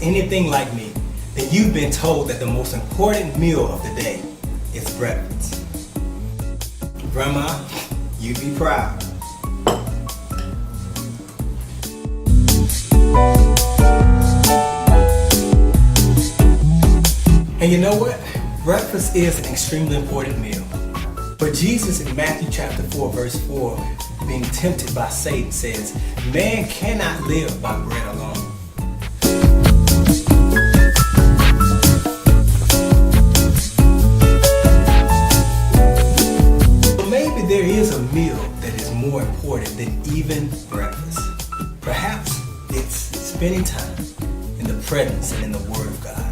anything like me, then you've been told that the most important meal of the day is breakfast. Grandma, you be proud. And you know what? Breakfast is an extremely important meal. But Jesus in Matthew chapter 4 verse 4, being tempted by Satan, says, man cannot live by bread alone. So maybe there is a meal that is more important than even breakfast. Perhaps it's spending time in the presence and in the Word of God.